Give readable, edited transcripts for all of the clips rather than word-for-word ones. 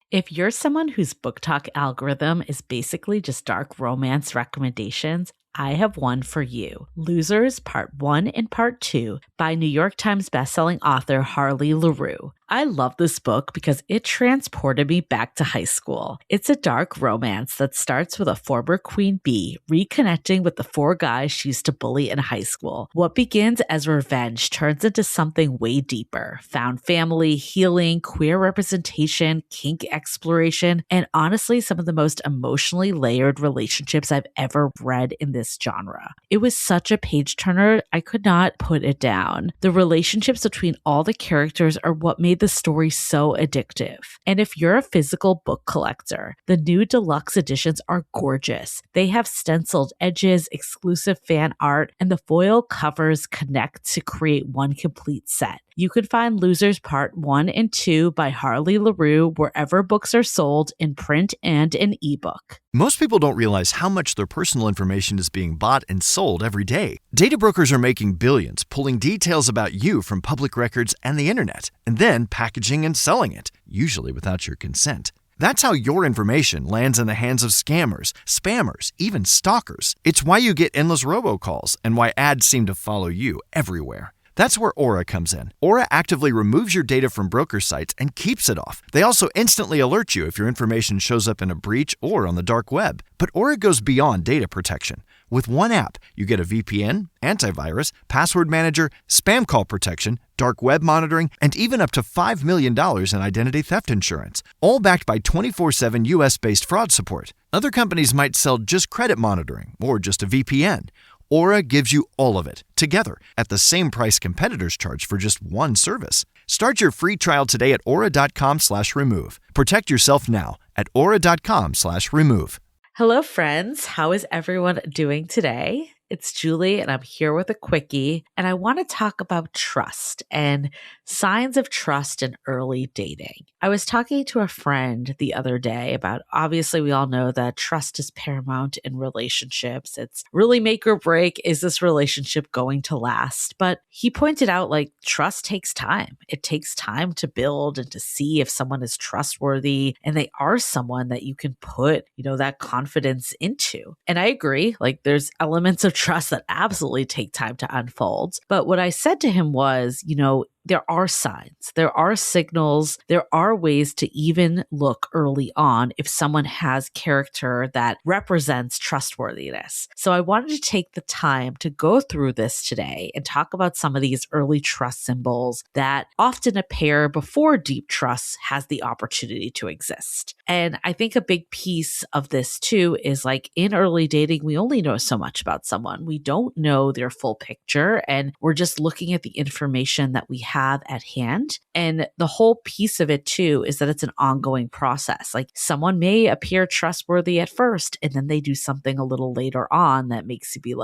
If you're someone whose book talk algorithm is basically just dark romance recommendations, I have one for you. Losers Part 1 and Part 2 by New York Times bestselling author Harley LaRue. I love this book because it transported me back to high school. It's a dark romance that starts with a former queen bee reconnecting with the four guys she used to bully in high school. What begins as revenge turns into something way deeper. Found family, healing, queer representation, kink exploration, and honestly, some of the most emotionally layered relationships I've ever read in this genre. It was such a page turner, I could not put it down. The relationships between all the characters are what made the story so addictive. And if you're a physical book collector, the new deluxe editions are gorgeous. They have stenciled edges, exclusive fan art, and the foil covers connect to create one complete set. You can find Losers Part 1 and 2 by Harley LaRue wherever books are sold in print and in ebook. Most people don't realize how much their personal information is being bought and sold every day. Data brokers are making billions, pulling details about you from public records and the internet, and then packaging and selling it, usually without your consent. That's how your information lands in the hands of scammers, spammers, even stalkers. It's why you get endless robocalls and why ads seem to follow you everywhere. That's where Aura comes in. Aura actively removes your data from broker sites and keeps it off. They also instantly alert you if your information shows up in a breach or on the dark web. But Aura goes beyond data protection. With one app, you get a VPN, antivirus, password manager, spam call protection, dark web monitoring, and even up to $5 million in identity theft insurance, all backed by 24/7 US-based fraud support. Other companies might sell just credit monitoring or just a VPN. Aura gives you all of it, together, at the same price competitors charge for just one service. Start your free trial today at aura.com/remove. Protect yourself now at aura.com/remove. Hello, friends. How is everyone doing today? It's Julie, and I'm here with a Quickie, and I want to talk about trust and signs of trust in early dating. I was talking to a friend the other day about, obviously, we all know that trust is paramount in relationships. It's really make or break. Is this relationship going to last? But he pointed out, trust takes time. It takes time to build and to see if someone is trustworthy and they are someone that you can put, that confidence into. And I agree, there's elements of trust that absolutely take time to unfold. But what I said to him was, there are signs, there are signals, there are ways to even look early on if someone has character that represents trustworthiness. So I wanted to take the time to go through this today and talk about some of these early trust symbols that often appear before deep trust has the opportunity to exist. And I think a big piece of this too is in early dating, we only know so much about someone. We don't know their full picture, and we're just looking at the information that we have at hand. And the whole piece of it too is that it's an ongoing process. Someone may appear trustworthy at first, and then they do something a little later on that makes you be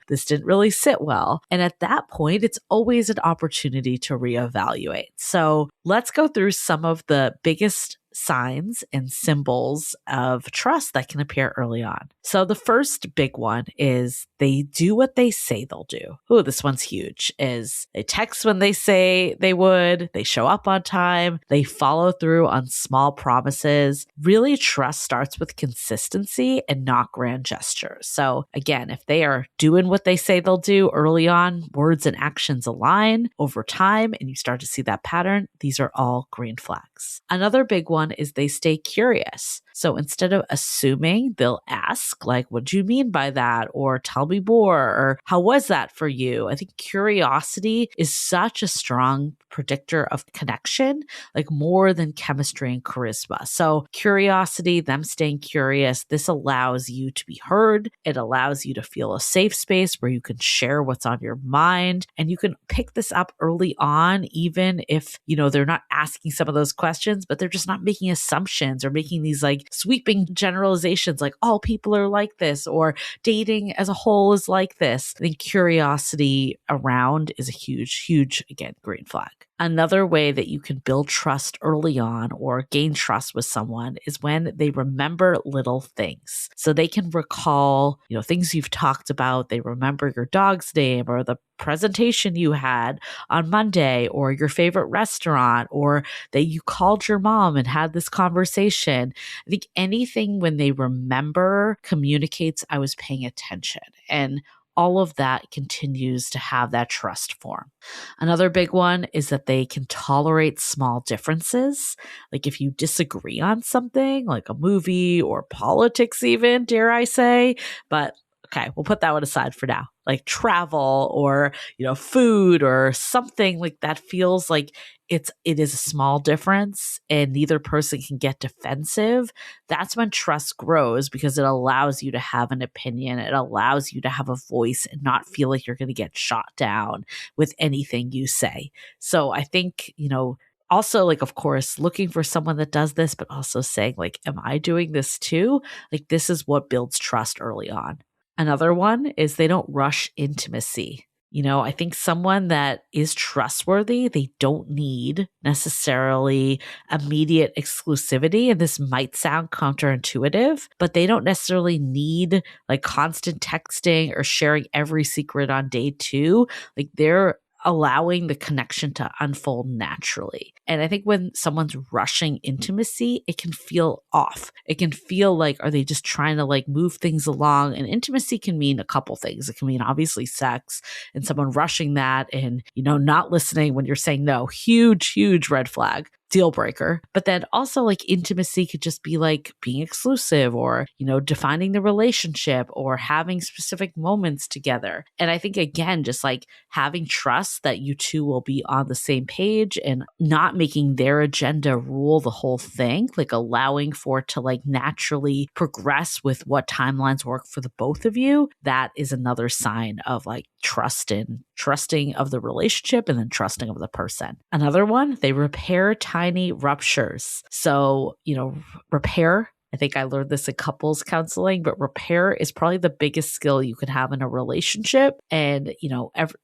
this didn't really sit well. And at that point, it's always an opportunity to reevaluate. So let's go through some of the biggest signs and symbols of trust that can appear early on. So the first big one is they do what they say they'll do. Oh, this one's huge, is they text when they say they would, they show up on time, they follow through on small promises. Really, trust starts with consistency and not grand gestures. So again, if they are doing what they say they'll do early on, words and actions align over time, and you start to see that pattern, these are all green flags. Another big one is they stay curious. So instead of assuming, they'll ask, what do you mean by that? Or tell me more, or how was that for you? I think curiosity is such a strong predictor of connection, more than chemistry and charisma. So curiosity, them staying curious, this allows you to be heard. It allows you to feel a safe space where you can share what's on your mind, and you can pick this up early on, even if, they're not asking some of those questions, but they're just not making assumptions or making these sweeping generalizations all people are like this or dating as a whole is like this. I think curiosity around is a huge, again, green flag. Another way that you can build trust early on or gain trust with someone is when they remember little things. So they can recall, things you've talked about. They remember your dog's name or the presentation you had on Monday or your favorite restaurant or that you called your mom and had this conversation. I think anything when they remember communicates I was paying attention, and all of that continues to have that trust form. Another big one is that they can tolerate small differences. Like if you disagree on something, like a movie or politics even, dare I say, but okay, we'll put that one aside for now. Like travel or, food or something like that feels like it is a small difference and neither person can get defensive. That's when trust grows because it allows you to have an opinion. It allows you to have a voice and not feel like you're going to get shot down with anything you say. So I think, also, like, of course, looking for someone that does this, but also saying, like, am I doing this too? Like, this is what builds trust early on. Another one is they don't rush intimacy. I think someone that is trustworthy, they don't need necessarily immediate exclusivity. And this might sound counterintuitive, but they don't necessarily need like constant texting or sharing every secret on day 2. Like they're allowing the connection to unfold naturally. And I think when someone's rushing intimacy, it can feel off. It can feel like, are they just trying to like move things along? And intimacy can mean a couple things. It can mean obviously sex and someone rushing that and, not listening when you're saying no. Huge, huge red flag. Deal breaker. But then also like intimacy could just be like being exclusive or, defining the relationship or having specific moments together. And I think again, just like having trust that you two will be on the same page and not making their agenda rule the whole thing, like allowing for it to like naturally progress with what timelines work for the both of you. That is another sign of like trusting of the relationship and then trusting of the person. Another one, they repair tiny ruptures. So, repair, I think I learned this in couples counseling, but repair is probably the biggest skill you could have in a relationship. And,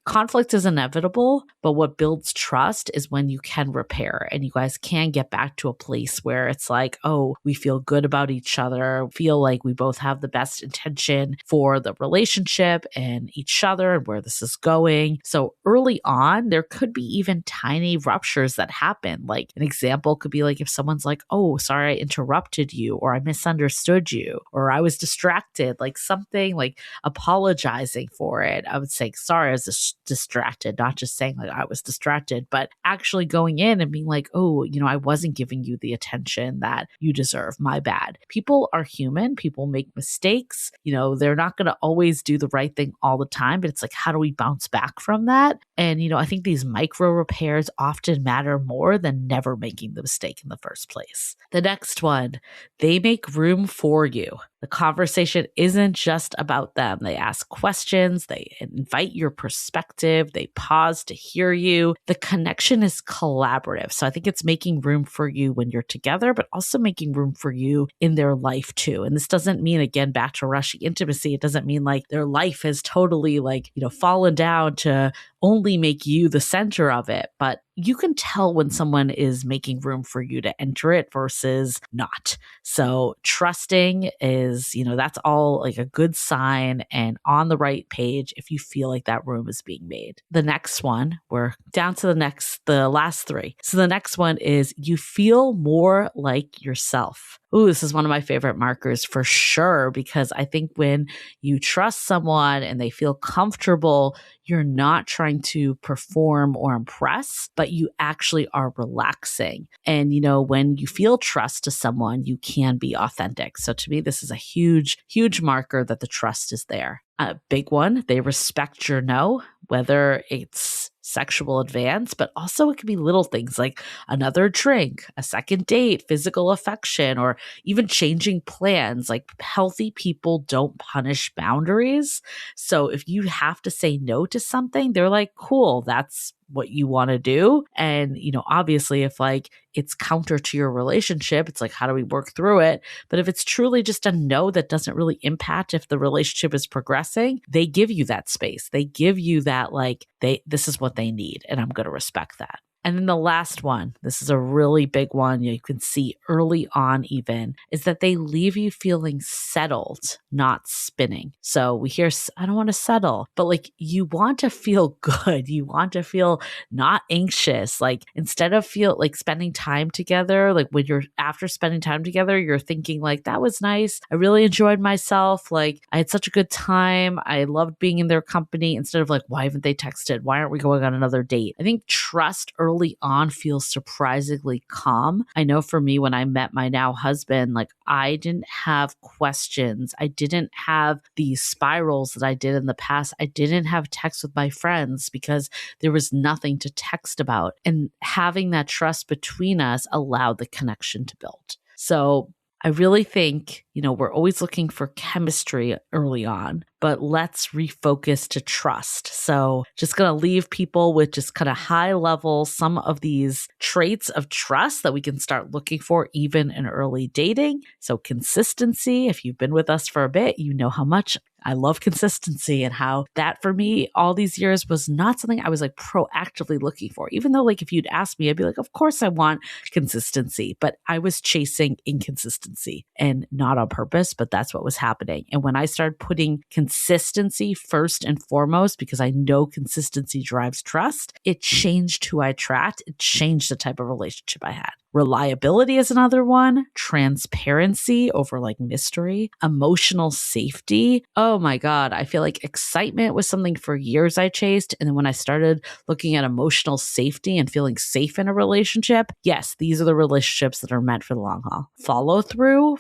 conflict is inevitable, but what builds trust is when you can repair and you guys can get back to a place where it's like, oh, we feel good about each other, feel like we both have the best intention for the relationship and each other and where this is going. So early on, there could be even tiny ruptures that happen. Like an example could be like if someone's like, oh, sorry, I interrupted you, or I misunderstood you, or I was distracted, like something like apologizing for it. I would say, sorry, I was distracted, not just saying like I was distracted, but actually going in and being like, oh, I wasn't giving you the attention that you deserve. My bad. People are human. People make mistakes. They're not going to always do the right thing all the time, but it's like, how do we bounce back from that? And, I think these micro repairs often matter more than never making the mistake in the first place. The next one, they make room for you. The conversation isn't just about them. They ask questions, they invite your perspective, they pause to hear you. The connection is collaborative. So I think it's making room for you when you're together, but also making room for you in their life too. And this doesn't mean, again, back to rushing intimacy, it doesn't mean like their life has totally like, fallen down to only make you the center of it. But you can tell when someone is making room for you to enter it versus not. So trusting is, that's all like a good sign and on the right page if you feel like that room is being made. The next one, we're down to the last 3. So the next one is you feel more like yourself. Ooh, this is one of my favorite markers for sure, because I think when you trust someone and they feel comfortable, you're not trying to perform or impress, but you actually are relaxing. And, when you feel trust to someone, you can be authentic. So to me, this is a huge, huge marker that the trust is there. A big one, they respect your no, whether it's sexual advance, but also it can be little things like another drink, a second date, physical affection, or even changing plans. Like healthy people don't punish boundaries. So if you have to say no to something, they're like, cool, that's what you want to do. And, obviously if like it's counter to your relationship, it's like, how do we work through it? But if it's truly just a no that doesn't really impact if the relationship is progressing, they give you that space. They give you that like, this is what they need. And I'm going to respect that. And then the last one, this is a really big one you can see early on even, is that they leave you feeling settled, not spinning. So we hear, I don't want to settle, but like you want to feel good. You want to feel not anxious. Like instead of feel like spending time together, like when you're after spending time together, you're thinking like, that was nice. I really enjoyed myself. Like I had such a good time. I loved being in their company, instead of like, why haven't they texted? Why aren't we going on another date? I think trust early on feels surprisingly calm. I know for me, when I met my now husband, like I didn't have questions. I didn't have these spirals that I did in the past. I didn't have texts with my friends because there was nothing to text about. And having that trust between us allowed the connection to build. So I really think, we're always looking for chemistry early on, but let's refocus to trust. So just going to leave people with just kind of high level, some of these traits of trust that we can start looking for even in early dating. So consistency, if you've been with us for a bit, you know how much I love consistency, and how that for me all these years was not something I was like proactively looking for. Even though like if you'd ask me, I'd be like, of course I want consistency, but I was chasing inconsistency, and not on purpose, but that's what was happening. And when I started putting consistency first and foremost, because I know consistency drives trust, it changed who I attract. It changed the type of relationship I had. Reliability is another one. Transparency over like mystery. Emotional safety. Oh my God. I feel like excitement was something for years I chased. And then when I started looking at emotional safety and feeling safe in a relationship, yes, these are the relationships that are meant for the long haul. Follow through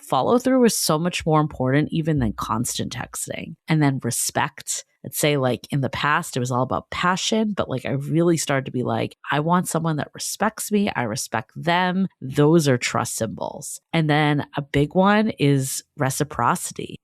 is so much more important even than constant texting. And then respect. I'd say like in the past, it was all about passion, but like I really started to be like, I want someone that respects me. I respect them. Those are trust symbols. And then a big one is reciprocity.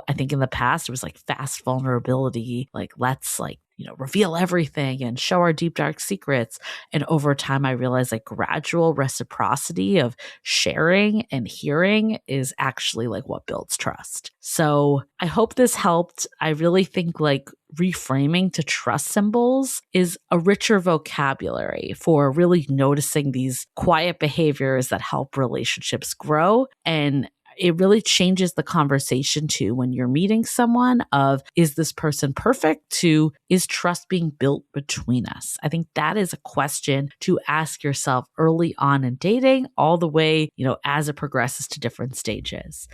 I think in the past it was like fast vulnerability, like let's like, reveal everything and show our deep, dark secrets. And over time, I realized like gradual reciprocity of sharing and hearing is actually like what builds trust. So I hope this helped. I really think like reframing to trust symbols is a richer vocabulary for really noticing these quiet behaviors that help relationships grow. And it really changes the conversation too when you're meeting someone of, is this person perfect, to, is trust being built between us? I think that is a question to ask yourself early on in dating, all the way, as it progresses to different stages.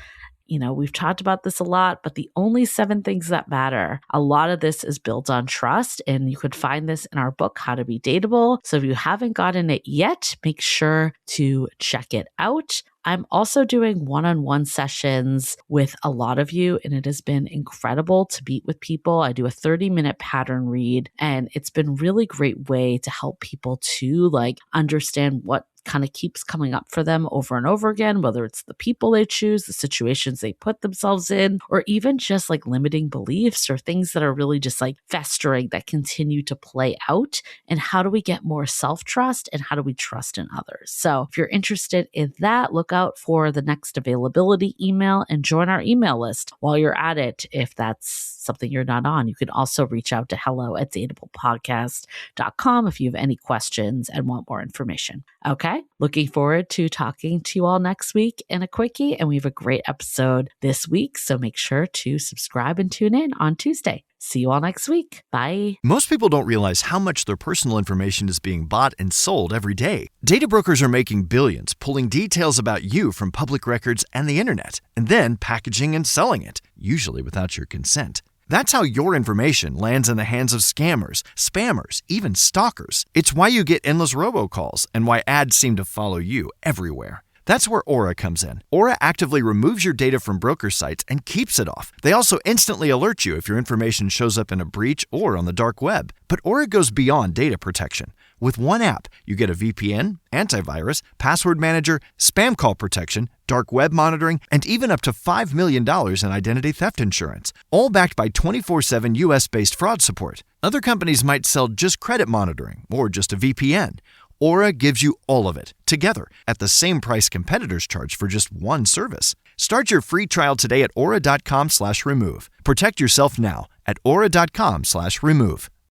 We've talked about this a lot, but the only 7 things that matter, a lot of this is built on trust. And you could find this in our book, How to Be Dateable. So if you haven't gotten it yet, make sure to check it out. I'm also doing one-on-one sessions with a lot of you, and it has been incredible to meet with people. I do a 30-minute pattern read, and it's been really great way to help people to like understand what kind of keeps coming up for them over and over again, whether it's the people they choose, the situations they put themselves in, or even just like limiting beliefs or things that are really just like festering that continue to play out. And how do we get more self-trust, and how do we trust in others? So if you're interested in that, look out for the next availability email and join our email list while you're at it. If that's something you're not on, you can also reach out to hello@dateablepodcast.com if you have any questions and want more information. Okay. Looking forward to talking to you all next week in a Quickie. And we have a great episode this week. So make sure to subscribe and tune in on Tuesday. See you all next week. Bye. Most people don't realize how much their personal information is being bought and sold every day. Data brokers are making billions pulling details about you from public records and the internet, and then packaging and selling it, usually without your consent. That's how your information lands in the hands of scammers, spammers, even stalkers. It's why you get endless robocalls and why ads seem to follow you everywhere. That's where Aura comes in. Aura actively removes your data from broker sites and keeps it off. They also instantly alert you if your information shows up in a breach or on the dark web. But Aura goes beyond data protection. With one app, you get a VPN, antivirus, password manager, spam call protection, dark web monitoring, and even up to $5 million in identity theft insurance, all backed by 24/7 US-based fraud support. Other companies might sell just credit monitoring or just a VPN. Aura gives you all of it, together, at the same price competitors charge for just one service. Start your free trial today at aura.com/remove. Protect yourself now at aura.com/remove.